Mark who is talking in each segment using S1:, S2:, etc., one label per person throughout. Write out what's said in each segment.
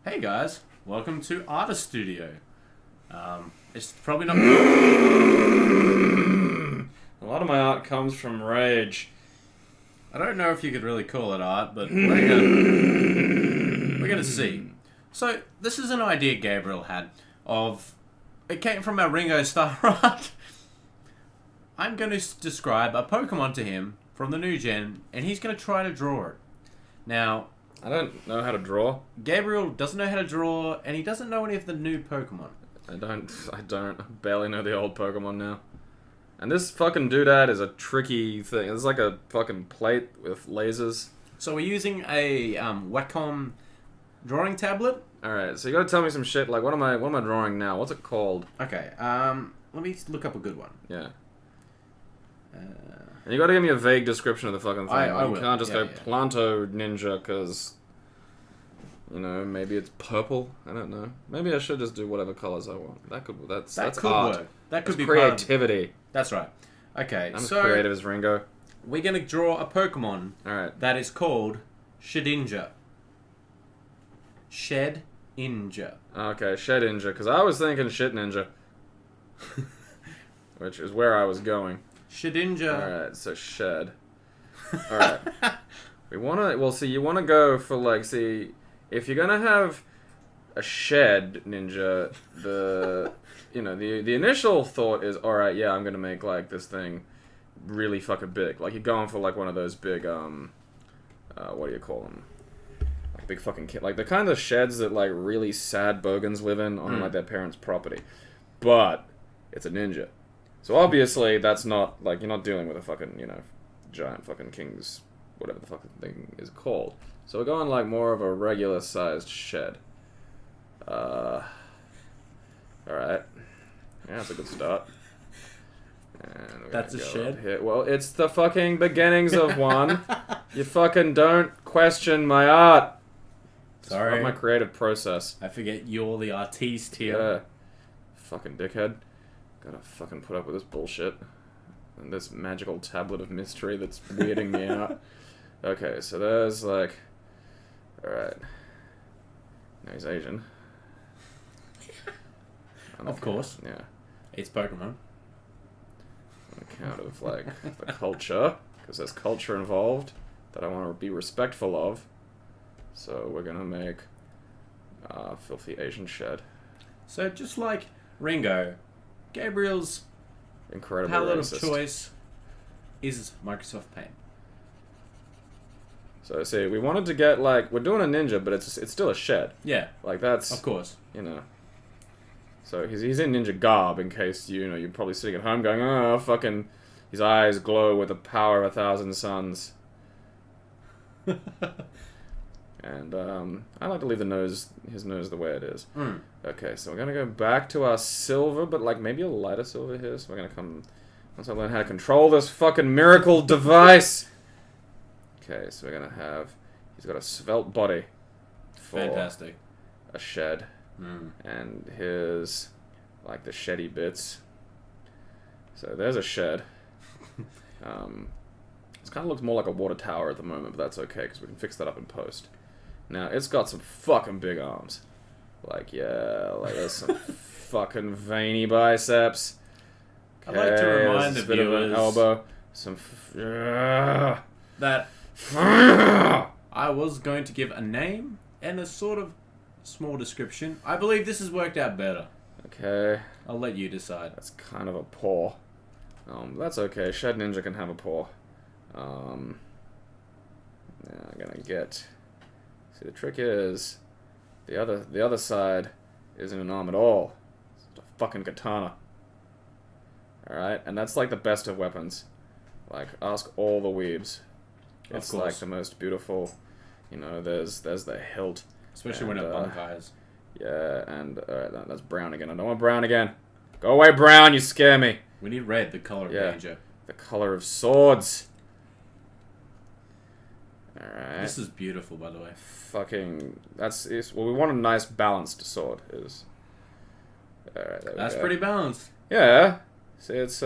S1: Hey guys, welcome to Artist Studio. It's probably not.
S2: A lot of my art comes from rage.
S1: I don't know if you could really call it art, but we're gonna see. So this is an idea Gabriel had of. It came from our Ringo Starr art. I'm going to describe a Pokemon to him from the new gen, and he's going to try to draw it. Now,
S2: I don't know how to draw.
S1: Gabriel doesn't know how to draw, and he doesn't know any of the new Pokemon.
S2: I barely know the old Pokemon now. And this fucking doodad is a tricky thing. It's like a fucking plate with lasers.
S1: So we're using a Wacom drawing tablet.
S2: Alright, so you gotta tell me some shit, like what am I drawing now? What's it called?
S1: Okay, let me look up a good one.
S2: Yeah. And you gotta give me a vague description of the fucking thing.
S1: I
S2: You
S1: will.
S2: can't just
S1: Yeah,
S2: go
S1: yeah.
S2: Planto Ninja, because, you know, maybe it's purple. I don't know. Maybe I should just do whatever colors I want. That's
S1: That could
S2: art.
S1: work. That could
S2: That's
S1: be part of-
S2: creativity.
S1: That's right. Okay,
S2: I'm
S1: so
S2: as creative as Ringo.
S1: we're gonna draw a Pokemon
S2: Alright.
S1: that is called Shedinja. Shedinja.
S2: Okay, Shed Ninja, because I was thinking Shit Ninja. Which is where I was going.
S1: Shedinja.
S2: Alright, so Shed. Alright. You wanna go for, like, see, if you're gonna have a Shed Ninja, the initial thought is, alright, yeah, I'm gonna make, like, this thing really fucking big. Like, you're going for, like, one of those big, what do you call them? Like, big fucking kid. Like, the kind of sheds that, like, really sad bogans live in on, like, their parents' property. But it's a ninja. So, obviously, that's not, like, you're not dealing with a fucking, giant fucking king's, whatever the fucking thing is called. So, we're going, like, more of a regular-sized shed. Alright. Yeah, that's a good start. And we're
S1: That's
S2: gonna
S1: a
S2: go
S1: shed?
S2: up here. Well, it's the fucking beginnings of one. You fucking don't question my art.
S1: Sorry.
S2: It's my creative process.
S1: I forget you're the artiste here.
S2: Yeah. Fucking dickhead. Gotta fucking put up with this bullshit. And this magical tablet of mystery that's weirding me out. Okay, so there's like... Alright. Now he's Asian.
S1: Of course.
S2: Yeah.
S1: It's Pokemon.
S2: On account of, like, the culture. Because there's culture involved that I want to be respectful of. So we're gonna make filthy Asian shed.
S1: So just like Ringo, Gabriel's
S2: Incredibly
S1: palette
S2: racist.
S1: of choice is Microsoft Paint.
S2: So see, we wanted to get, like, we're doing a ninja, but it's still a shed.
S1: Yeah,
S2: Like, that's,
S1: of course.
S2: So he's in ninja garb, in case, you're probably sitting at home going, oh, fucking, his eyes glow with the power of 1,000 suns. And, I like to leave his nose the way it is.
S1: Mm.
S2: Okay, so we're gonna go back to our silver, but, like, maybe a lighter silver here, so we're gonna come, once I learn how to control this fucking miracle device! Okay, so we're gonna have, he's got a svelte body for
S1: Fantastic.
S2: a shed.
S1: Mm.
S2: And here's, like, the sheddy bits. So there's a shed. It kind of looks more like a water tower at the moment, but that's okay, because we can fix that up in post. Now, it's got some fucking big arms. Like, yeah, like, there's some fucking veiny biceps.
S1: I'd like to remind
S2: there's
S1: the
S2: a bit of an
S1: viewers
S2: elbow. Some...
S1: that I was going to give a name and a sort of small description. I believe this has worked out better.
S2: Okay.
S1: I'll let you decide.
S2: That's kind of a paw. That's okay. Shed Ninja can have a paw. Yeah, I'm gonna get... See, the trick is... The other side isn't an arm at all. It's a fucking katana. Alright? And that's like the best of weapons. Like, ask all the weebs. It's like the most beautiful... there's the hilt.
S1: Especially when it bunkers.
S2: Yeah, and that's brown again. I don't want brown again. Go away, brown, you scare me.
S1: We need red, the color of danger.
S2: The color of swords. Alright.
S1: This is beautiful, by the way.
S2: Fucking... Well, we want a nice balanced sword. Alright, there we
S1: That's
S2: go.
S1: pretty balanced.
S2: Yeah. See, it's,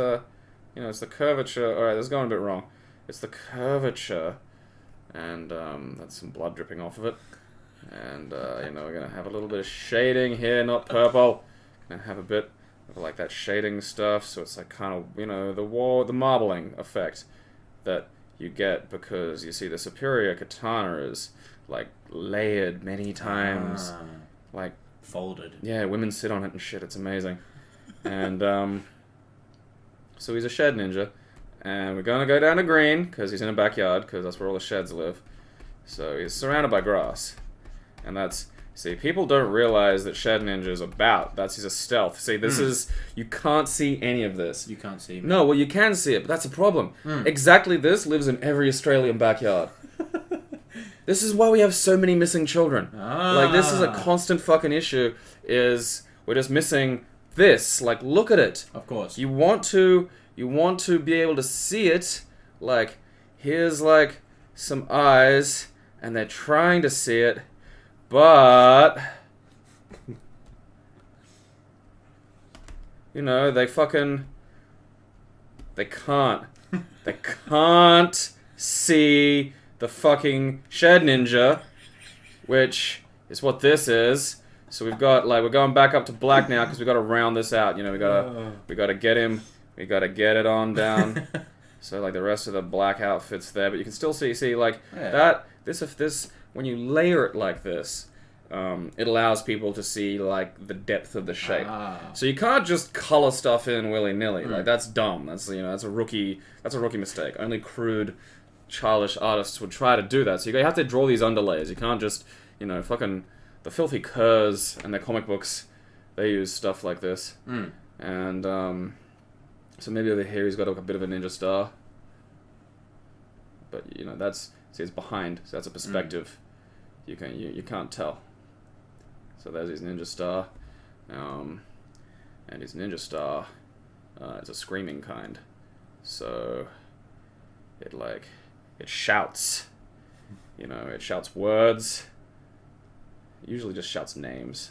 S2: it's the curvature... Alright, this is going a bit wrong. It's the curvature. And, that's some blood dripping off of it. And, we're going to have a little bit of shading here, not purple. Gonna have a bit of, like, that shading stuff, so it's, like, kind of, the marbling effect that you get because, you see, the superior katana is, like, layered many times. Like...
S1: folded.
S2: Yeah, women sit on it and shit, it's amazing. And, so he's a shed ninja. And we're gonna go down to green, because he's in a backyard, because that's where all the sheds live. So he's surrounded by grass. And that's... See, people don't realize that Shed Ninja is about. He's a stealth. See, this is... You can't see any of this.
S1: You can't see me.
S2: No, well, you can see it, but that's a problem. Exactly this lives in every Australian backyard. This is why we have so many missing children. Like, this is a constant fucking issue, is we're just missing this. Like, look at it.
S1: Of course.
S2: You want to be able to see it. Like, here's, like, some eyes, and they're trying to see it. But, they can't. They can't see the fucking Shed Ninja, which is what this is. So we've got, like, we're going back up to black now because we got to round this out. We gotta get him. We gotta get it on down. So, like, the rest of the black outfit's there, but you can still see, like, that. This, when you layer it like this, it allows people to see, like, the depth of the shape. So you can't just color stuff in willy-nilly. Like, that's dumb. That's, that's a rookie mistake. Only crude, childish artists would try to do that. So you have to draw these underlays. You can't just, fucking... The Filthy Curs and their comic books, they use stuff like this. And, so maybe over here he's got a bit of a ninja star. But, that's... See, it's behind, so that's a perspective. You can't tell. So there's his ninja star. And his ninja star is a screaming kind. So it shouts. It shouts words. It usually just shouts names.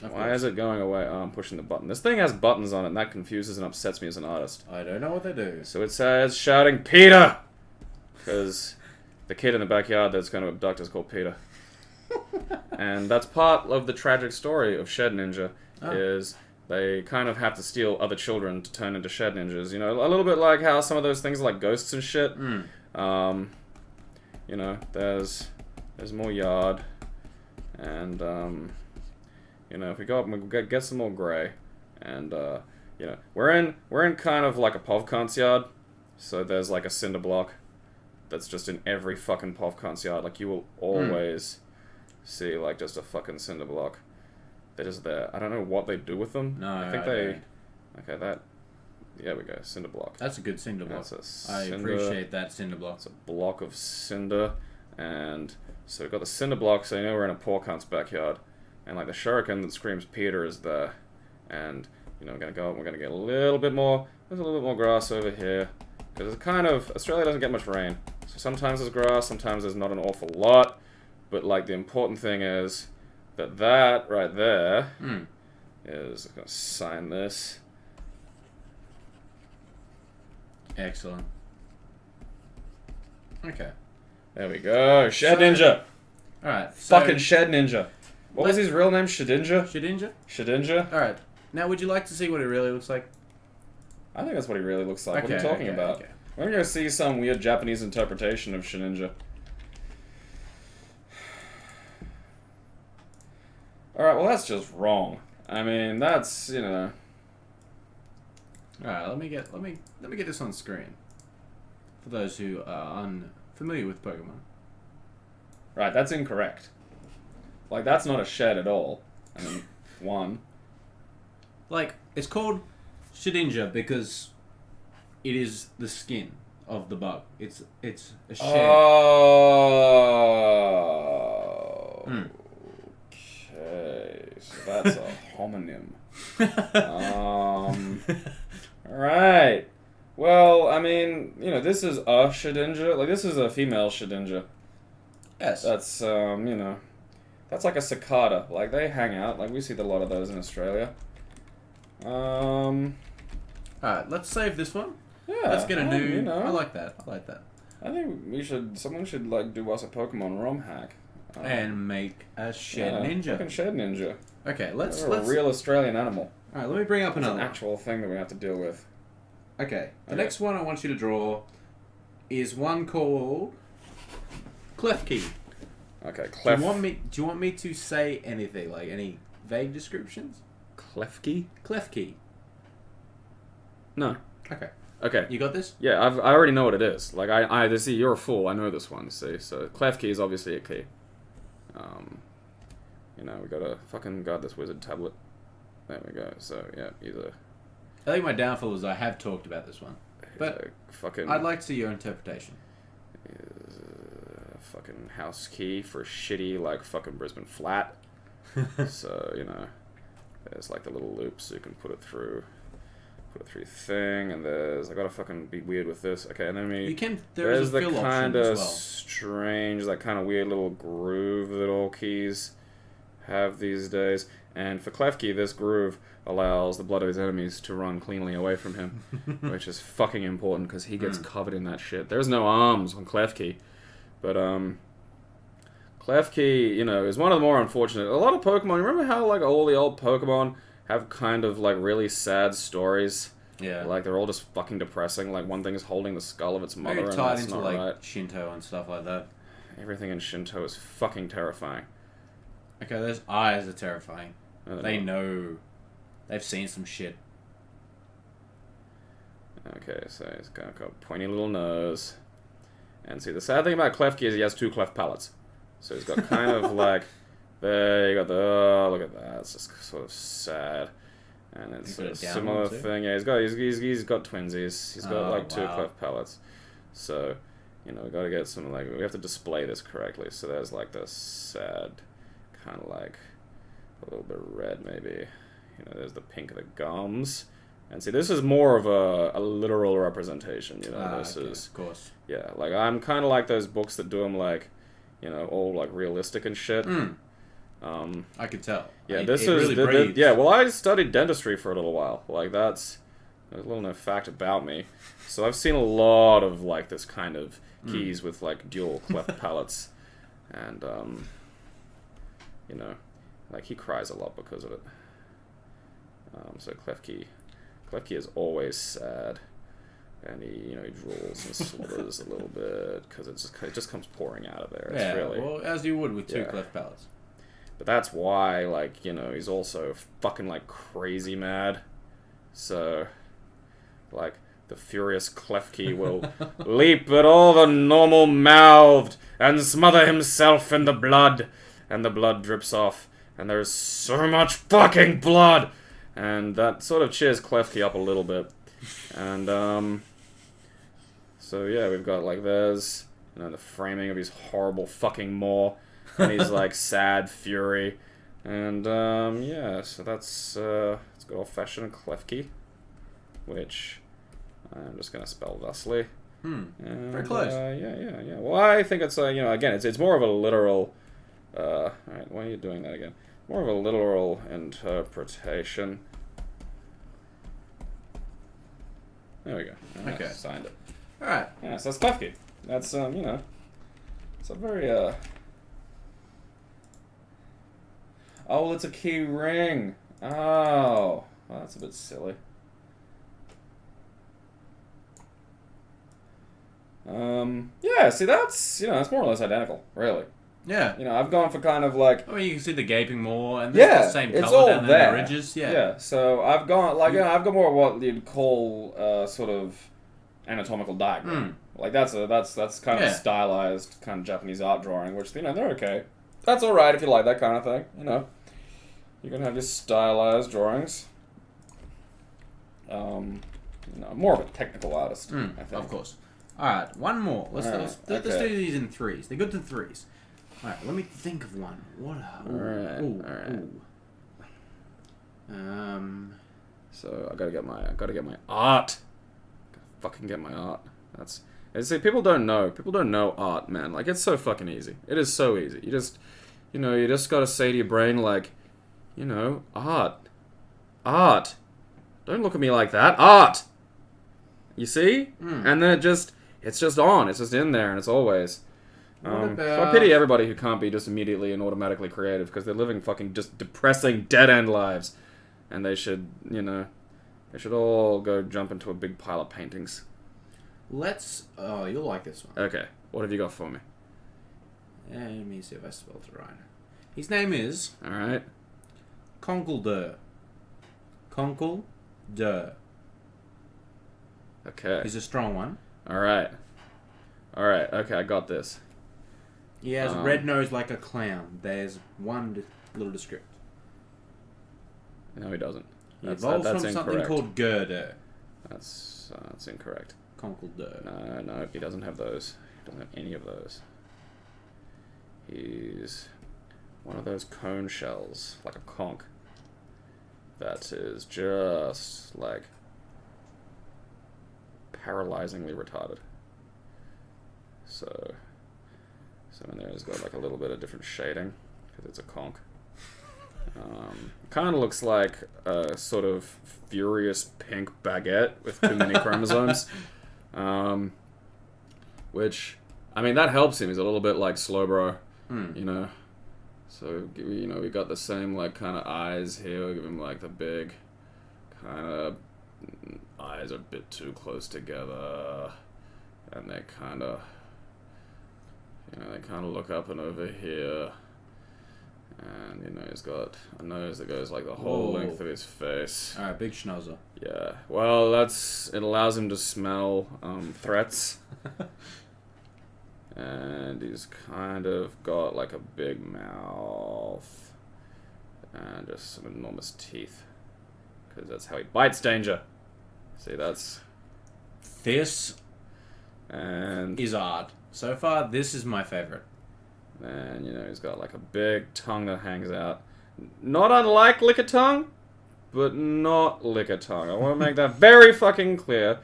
S2: Why is it going away? Oh, I'm pushing the button. This thing has buttons on it, and that confuses and upsets me as an artist.
S1: I don't know what they do.
S2: So it says shouting Peter! Because... the kid in the backyard that's going to abduct is called Peter. And that's part of the tragic story of Shed Ninja, is they kind of have to steal other children to turn into Shed Ninjas. A little bit like how some of those things are like ghosts and shit. There's more yard. And, if we go up and we get some more grey. And, we're in kind of like a Povkant's yard. So there's like a cinder block. That's just in every fucking Povkant's yard. Like, you will always see, like, just a fucking cinder block. They're just there. I don't know what they do with them.
S1: No,
S2: I think they... Okay, that... There we go. Cinder block.
S1: That's a good cinder block. I appreciate that cinder block.
S2: It's a block of cinder. And so we've got the cinder block, so we're in a poor cunt's backyard. And, like, the shuriken that screams Peter is there. And, we're going to go up and we're going to get a little bit more... There's a little bit more grass over here. Because it's kind of... Australia doesn't get much rain. So sometimes there's grass, sometimes there's not an awful lot. But, like, the important thing is that right there is... I'm going to sign this.
S1: Excellent. Okay.
S2: There we go. Shed Ninja.
S1: Alright.
S2: Fucking Shed Ninja. What was his real name? Shedinja? Shedinja?
S1: Alright. Now, would you like to see what it really looks like?
S2: I think that's what he really looks like. What are you talking about?
S1: Okay.
S2: We're going to see some weird Japanese interpretation of Shedinja. Alright, well that's just wrong. I mean, that's,
S1: Alright, let me get this on screen. For those who are unfamiliar with Pokemon.
S2: Right, that's incorrect. Like, that's not a shed at all. I mean, one.
S1: Like, it's called Shedinja because it is the skin of the bug. It's a shed.
S2: Oh. Okay. So that's a homonym. Alright. Well, I mean, this is a Shedinja. Like, this is a female Shedinja.
S1: Yes.
S2: That's, that's like a cicada. Like, they hang out. Like, we see a lot of those in Australia.
S1: Alright, let's save this one.
S2: Yeah.
S1: Let's get a new... I like that.
S2: I think someone should, like, do us a Pokemon ROM hack.
S1: And make a shed ninja.
S2: Fucking shed ninja.
S1: Okay, let's
S2: a real Australian animal.
S1: Alright, let me bring up
S2: It's
S1: another
S2: an actual thing that we have to deal with.
S1: Okay, the next one I want you to draw is one called Clef Key.
S2: Okay, Clef.
S1: Do you want me to say anything, like any vague descriptions?
S2: Clefkey?
S1: Clef Key.
S2: No.
S1: Okay.
S2: Okay.
S1: You got this?
S2: Yeah, I already know what it is. Like see, you're a fool. I know this one. See, so Clef Key is obviously a key. You know, we gotta fucking guard this wizard tablet. There we go. So yeah, he's a.
S1: I think my downfall is I have talked about this one, but
S2: fucking.
S1: I'd like to see your interpretation.
S2: Is a fucking house key for shitty like fucking Brisbane flat. So you know, there's like the little loops so you can put it through thing, and there's I gotta fucking be weird with this. Okay, and then there's the kind of strange, like kind of weird little groove that all keys have these days. And for Klefki, this groove allows the blood of his enemies to run cleanly away from him, which is fucking important because he gets covered in that shit. There's no arms on Klefki, but Klefki, you know, is one of the more unfortunate. A lot of Pokemon. Remember how like all the old Pokemon have kind of like really sad stories?
S1: Yeah.
S2: Like they're all just fucking depressing. Like one thing is holding the skull of its mother,
S1: very
S2: and
S1: tied
S2: that's
S1: into
S2: not
S1: like
S2: right.
S1: Shinto and stuff like that.
S2: Everything in Shinto is fucking terrifying.
S1: Okay, those eyes are terrifying. They
S2: know.
S1: know. They've seen some shit.
S2: Okay, so he's got a pointy little nose. And see, the sad thing about Klefki is he has two cleft palates. So he's got kind of like... There, you got the... Oh, look at that. It's just sort of sad. And it's a similar thing. Yeah, he's got twinsies. He's got like two cleft palates. So, you know, we got to get some, like... We have to display this correctly. So there's like this sad... Kind of like... A little bit red, maybe. You know, there's the pink of the gums. And see, this is more of a literal representation, you know, this is...
S1: Of course.
S2: Yeah, like, I'm kind of like those books that do them, like, you know, all, like, realistic and shit.
S1: I could tell.
S2: Yeah,
S1: it
S2: this
S1: is...
S2: Really yeah, well, I studied dentistry for a little while. Like, that's a little known fact about me. So I've seen a lot of, like, this kind of keys with, like, dual cleft palates. And, you know... Like, he cries a lot because of it. So Klefki is always sad. And he, you know, he drools and slippers a little bit because it just comes pouring out of there. It's
S1: yeah,
S2: really,
S1: well, as you would with two cleft palates.
S2: But that's why, like, you know, he's also fucking, like, crazy mad. So, like, the furious Klefki will leap at all the normal-mouthed and smother himself in the blood. And the blood drips off. And there's so much fucking blood! And that sort of cheers Klefki up a little bit. And, so yeah, we've got, like, there's, you know, the framing of his horrible fucking maw. And he's, like, sad fury. And, yeah, so that's, it's good old-fashioned Klefki. Which, I'm just gonna spell thusly. And,
S1: very close.
S2: Yeah. Well, I think it's, you know, again, it's more of a literal... Alright, why are you doing that again? More of a literal interpretation. There we go.
S1: Okay.
S2: Signed it.
S1: Alright.
S2: Yeah, so that's Klefki. That's, you know, it's a very, Oh, well, it's a key ring. Oh. Well, that's a bit silly. Yeah, see, that's, you know, that's more or less identical, really.
S1: Yeah.
S2: You know, I've gone for kind of like...
S1: I mean, you can see the gaping maw, and there's the same colour down there, the ridges.
S2: Yeah, so I've gone, like, you know, I've got more of what you'd call sort of anatomical diagram. Like, that's kind of a stylized kind of Japanese art drawing, which, you know, they're okay. That's alright if you like that kind of thing, you know. You can have your stylized drawings. You know, more of a technical artist, I think.
S1: Of course. Alright, one more. Let's do these in threes. They're good to threes. Alright, let me think of one. What a... Alright.
S2: So I gotta get my art. Gotta fucking get my art. That's... See, people don't know art, man. Like, it's so fucking easy. It is so easy. You just gotta say to your brain, like, you know, art. Art. Don't look at me like that. Art! You see? And then it's just on. It's just in there, and it's always... So I pity everybody who can't be just immediately and automatically creative, because they're living fucking just depressing, dead-end lives. And they should, they should all go jump into a big pile of paintings.
S1: Oh, you'll like this one.
S2: Okay, what have you got for me?
S1: Let me see if I spelled it right. His name is...
S2: Alright.
S1: Konkelder. Konkelder.
S2: Okay.
S1: He's a strong one.
S2: Alright. Okay, I got this.
S1: He has red nose like a clown. There's one little description.
S2: No, he doesn't.
S1: He evolves from something called girder.
S2: That's incorrect.
S1: Konkelder.
S2: No, he doesn't have those. He doesn't have any of those. He's one of those cone shells, like a conch, that is just, like, paralyzingly retarded. So in there has got, like, a little bit of different shading, because it's a conch. Kind of looks like a sort of furious pink baguette with too many chromosomes. Which, I mean, that helps him. He's a little bit like Slowbro, So, we got the same, like, kind of eyes here. We give him, like, the big kind of eyes are a bit too close together. And they kind of, look up and over here. And, he's got a nose that goes, like, the whole length of his face.
S1: Alright, big schnauzer.
S2: Yeah. Well, it allows him to smell threats. And he's kind of got, like, a big mouth. And just some enormous teeth. Because that's how he bites danger. See, that's...
S1: This
S2: and
S1: is odd. So far, this is my favorite.
S2: And, he's got, like, a big tongue that hangs out. Not unlike Lickitung, but not Lickitung. I want to make that very fucking clear,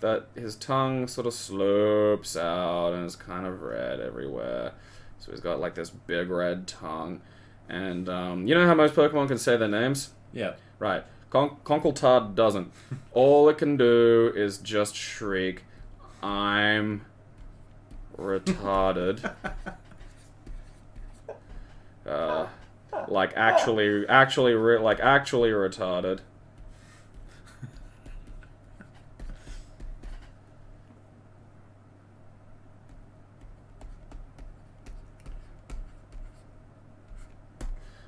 S2: that his tongue sort of slopes out and is kind of red everywhere. So he's got, like, this big red tongue. And, you know how most Pokemon can say their names?
S1: Yeah.
S2: Right. Conkeldurr doesn't. All it can do is just shriek, "I'm retarded." Like actually retarded.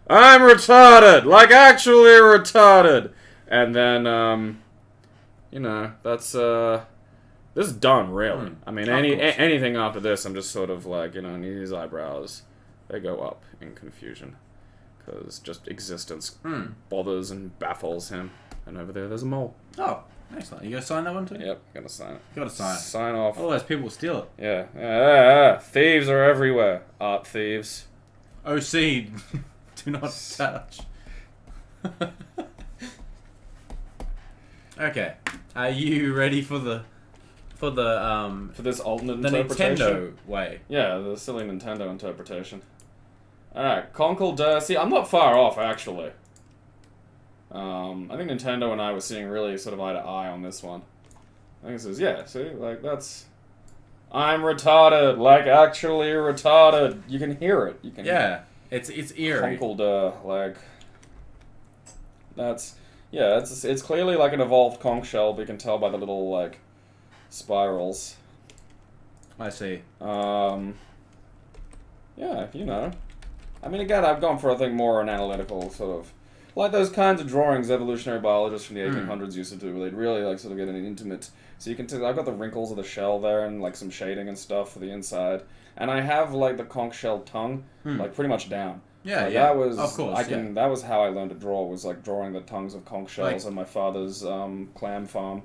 S2: I'm retarded, like actually retarded. And then, that's, this is done, really. I mean, anything after this, I'm just sort of like, his eyebrows, they go up in confusion. Because just existence bothers and baffles him. And over there's a mole.
S1: Oh, excellent. You gonna sign that one too?
S2: Yep, gotta sign it.
S1: Gotta sign it.
S2: Sign off.
S1: Otherwise people will steal it.
S2: Yeah. Thieves are everywhere. Art thieves.
S1: OC, do not touch. Okay. Are you ready for this
S2: alternate
S1: the
S2: interpretation?
S1: Nintendo way?
S2: Yeah, the silly Nintendo interpretation. Alright, Conkeldurr. See, I'm not far off, actually. I think Nintendo and I were seeing really sort of eye to eye on this one. I think it says, yeah, see, like, that's... I'm retarded, like, actually retarded. You can hear it. You can
S1: hear it. It's eerie.
S2: Conkeldurr, like... That's... Yeah, it's clearly like an evolved conch shell, but you can tell by the little, like, spirals.
S1: I see.
S2: Yeah, I mean, again, I've gone for, I think, more an analytical sort of... Like those kinds of drawings evolutionary biologists from the 1800s used to do, where they'd really, like, sort of get an intimate... So you can tell, I've got the wrinkles of the shell there, and, like, some shading and stuff for the inside. And I have, like, the conch shell tongue, like, pretty much down.
S1: Yeah,
S2: like,
S1: yeah.
S2: That was,
S1: of course,
S2: that was how I learned to draw, was, like, drawing the tongues of conch shells on my father's clam farm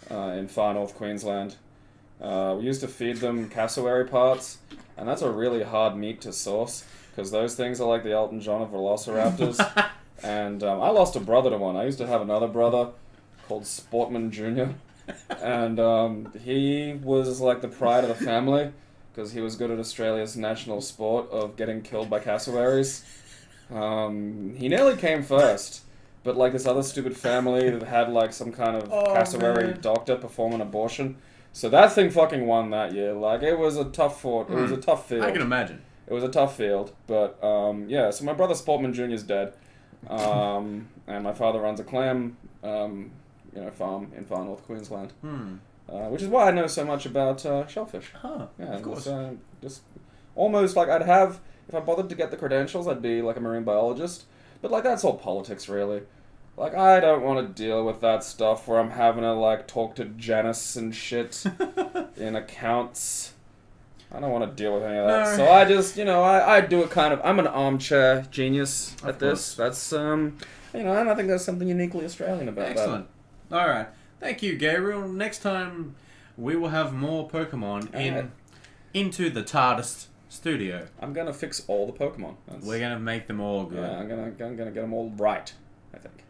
S2: in far north Queensland. We used to feed them cassowary parts, and that's a really hard meat to source, because those things are like the Elton John of velociraptors. And I lost a brother to one. I used to have another brother called Sportman Jr., and he was like the pride of the family, because he was good at Australia's national sport of getting killed by cassowaries. He nearly came first, but like this other stupid family that had like some kind of cassowary doctor perform an abortion, So that thing fucking won that year. Like, it was a tough fought. It was a tough field.
S1: I can imagine.
S2: It was a tough field, but yeah. So my brother Sportman Jr. is dead, and my father runs a clam, farm in far north Queensland, which is why I know so much about shellfish.
S1: Huh.
S2: Yeah,
S1: of course.
S2: Just almost like I'd have, if I bothered to get the credentials, I'd be like a marine biologist. But like that's all politics, really. Like, I don't want to deal with that stuff where I'm having to, like, talk to Janice and shit in accounts. I don't want to deal with any of that. No. So I just, I do it kind of... I'm an armchair genius at this. That's, and I think there's something uniquely Australian about that.
S1: Excellent. All right. Thank you, Gabriel. Next time, we will have more Pokemon into the TARDIS studio.
S2: I'm going to fix all the Pokemon.
S1: We're going to make them all good.
S2: Yeah, I'm gonna get them all right, I think.